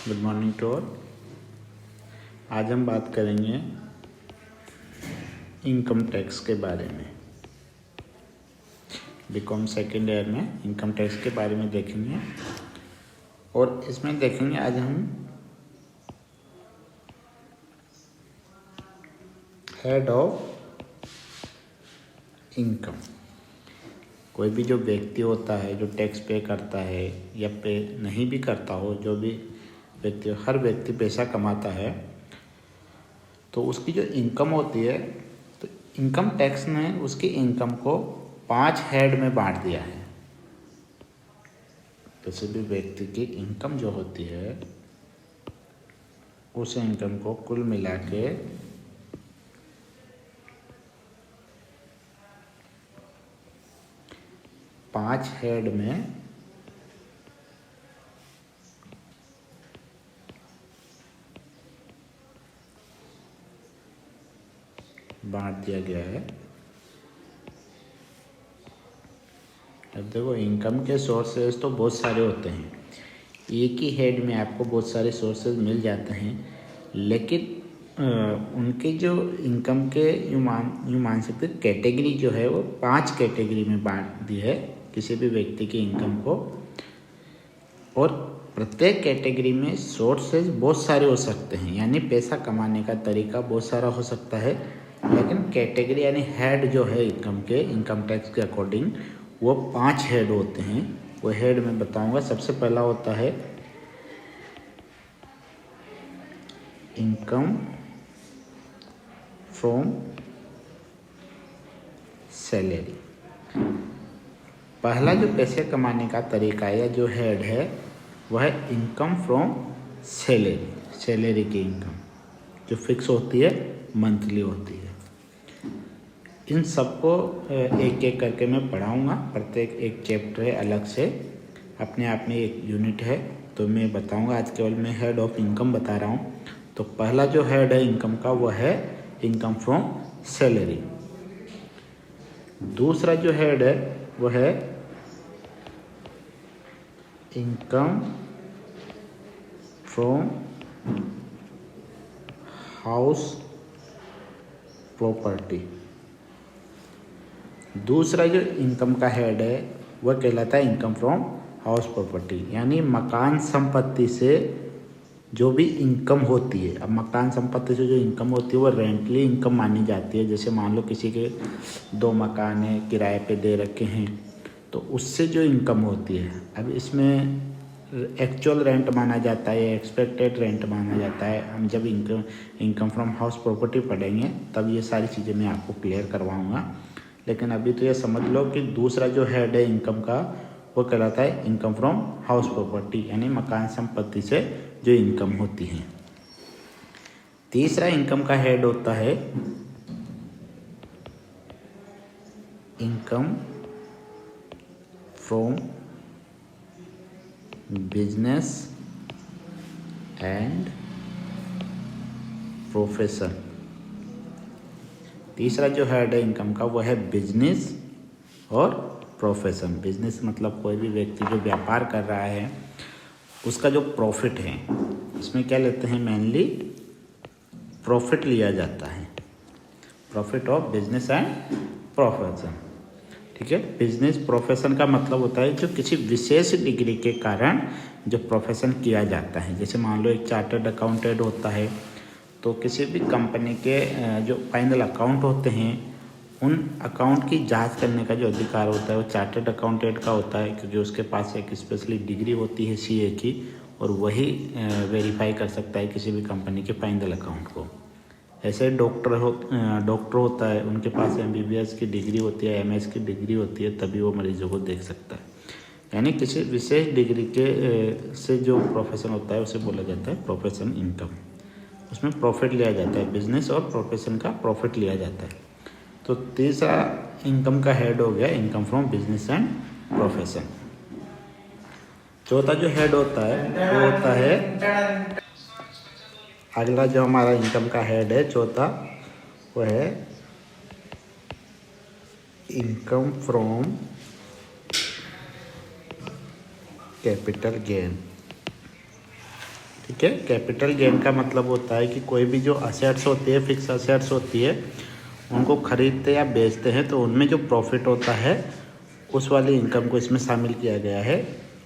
Good morning to all. आज हम बात करेंगे इनकम टैक्स के बारे में। बीकॉम सेकेंड ईयर में इनकम टैक्स के बारे में देखेंगे और इसमें देखेंगे आज हम हेड ऑफ इनकम। कोई भी जो व्यक्ति होता है जो टैक्स पे करता है या पे नहीं भी करता हो, जो भी व्यक्ति, हर व्यक्ति पैसा कमाता है तो उसकी जो इनकम होती है, तो इनकम टैक्स ने उसकी इनकम को 5 हेड में बांट दिया है। किसी भी व्यक्ति की इनकम जो होती है उस इनकम को कुल मिला के 5 हेड में बांट दिया गया है। अब देखो, इनकम के सोर्सेज तो बहुत सारे होते हैं, एक ही हेड में आपको बहुत सारे सोर्सेज मिल जाते हैं, लेकिन उनके जो इनकम के यूँ मान सकते कैटेगरी जो है वो 5 कैटेगरी में बांट दी है किसी भी व्यक्ति की इनकम को। और प्रत्येक कैटेगरी में सोर्सेज बहुत सारे हो सकते हैं, यानी पैसा कमाने का तरीका बहुत सारा हो सकता है, लेकिन कैटेगरी यानी हेड जो है इनकम के, इनकम टैक्स के अकॉर्डिंग वो 5 हेड होते हैं। वो हेड मैं बताऊंगा। सबसे पहला होता है इनकम फ्रॉम सैलरी। पहला जो पैसे कमाने का तरीका या जो हेड है वह है इनकम फ्रॉम सैलरी। सैलरी की इनकम जो फिक्स होती है, मंथली होती है। इन सबको एक एक करके मैं पढ़ाऊँगा। प्रत्येक एक चैप्टर है, अलग से अपने आप में एक यूनिट है, तो मैं बताऊँगा। आज केवल मैं हेड ऑफ इनकम बता रहा हूँ। तो पहला जो हेड है इनकम का वह है इनकम फ्रॉम सैलरी। दूसरा जो हेड है वह है इनकम फ्रॉम हाउस प्रॉपर्टी। दूसरा जो इनकम का हेड है वह कहलाता है इनकम फ्रॉम हाउस प्रॉपर्टी, यानी मकान संपत्ति से जो भी इनकम होती है। अब मकान संपत्ति से जो इनकम होती है वो रेंटली इनकम मानी जाती है। जैसे मान लो किसी के 2 मकान है, किराए पे दे रखे हैं, तो उससे जो इनकम होती है, अब इसमें एक्चुअल रेंट माना जाता है, एक्सपेक्टेड रेंट माना जाता है। हम जब इनकम फ्रॉम हाउस प्रॉपर्टी पढ़ेंगे तब ये सारी चीज़ें मैं आपको क्लियर करवाऊँगा। लेकिन अभी तो ये समझ लो कि दूसरा जो हेड है इनकम का वो कहलाता है इनकम फ्रॉम हाउस प्रॉपर्टी, यानी मकान संपत्ति से जो इनकम होती है। तीसरा इनकम का हेड होता है income from business and profession. तीसरा जो हेड है इनकम का वो है बिजनेस और प्रोफेशन। बिजनेस मतलब कोई भी व्यक्ति जो व्यापार कर रहा है उसका जो प्रॉफिट है, उसमें क्या लेते हैं, मेनली प्रॉफिट लिया जाता है। Profit of business and profession, ठीक है। बिजनेस प्रोफेशन का मतलब होता है जो किसी विशेष डिग्री के कारण जो प्रोफेशन किया जाता है। जैसे मान लो एक चार्टर्ड अकाउंटेंट होता है, तो किसी भी कंपनी के जो फाइनल अकाउंट होते हैं उन अकाउंट की जांच करने का जो अधिकार होता है वो चार्टर्ड अकाउंटेंट का होता है, क्योंकि उसके पास एक स्पेशली डिग्री होती है सीए की, और वही वेरीफाई कर सकता है किसी भी कंपनी के फाइनल अकाउंट को। ऐसे डॉक्टर होता है, उनके पास एमबीबीएस की डिग्री होती है, एमएस की डिग्री होती है, तभी वो मरीजों को देख सकता है। यानी किसी विशेष डिग्री के से जो प्रोफेशन होता है उसे बोला जाता है प्रोफेशन इनकम। उसमें प्रॉफिट लिया जाता है, बिजनेस और प्रोफेशन का प्रॉफिट लिया जाता है। तो तीसरा इनकम का हेड हो गया income from business and profession. चौथा जो हेड होता है वो होता है, अगला जो हमारा इनकम का हेड है चौथा, वो है इनकम फ्रॉम कैपिटल गेन। ठीक है। कैपिटल गेन का मतलब होता है कि कोई भी जो असेट्स होती है, फिक्स असेट्स होती है, उनको खरीदते या बेचते हैं तो उनमें जो प्रॉफिट होता है उस वाली इनकम को इसमें शामिल किया गया है।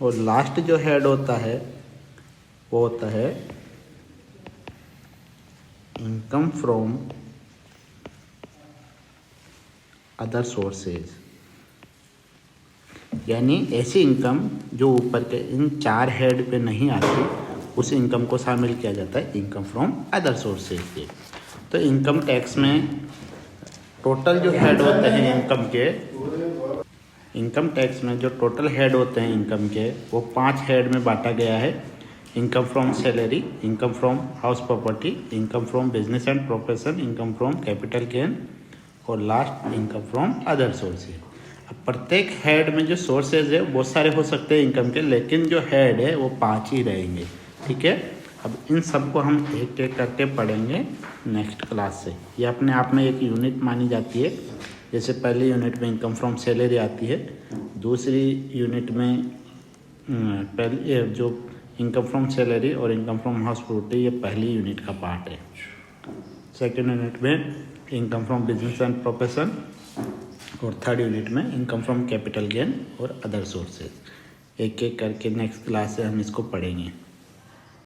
और लास्ट जो हेड होता है वो होता है इनकम फ्रॉम अदर सोर्सेज, यानी ऐसी इनकम जो ऊपर के इन 4 हेड पे नहीं आती, उस इनकम को शामिल किया जाता है इनकम फ्रॉम अदर सोर्सेज के। तो इनकम टैक्स में टोटल जो हेड होते हैं इनकम टैक्स में जो टोटल हेड होते हैं इनकम के, वो 5 हेड में बांटा गया है। Income from salary, income from house property, income from business and profession, income from capital gain और last income from other sources. अब प्रत्येक हेड में जो सोर्सेज है बहुत सारे हो सकते हैं इनकम के, लेकिन जो हेड है वो 5 ही रहेंगे। ठीक है। अब इन सब को हम एक एक करके पढ़ेंगे नेक्स्ट क्लास से। ये अपने आप में एक यूनिट मानी जाती है। जैसे पहली यूनिट में इनकम फ्रॉम सैलरी आती है, दूसरी यूनिट में पहली जो इनकम फ्रॉम सैलरी और इनकम फ्रॉम हाउस प्रॉपर्टी, ये पहली यूनिट का पार्ट है। सेकेंड यूनिट में income from business and profession और थर्ड यूनिट में इनकम फ्रॉम कैपिटल गेन और अदर सोर्सेज। एक एक करके नेक्स्ट क्लास से हम इसको पढ़ेंगे।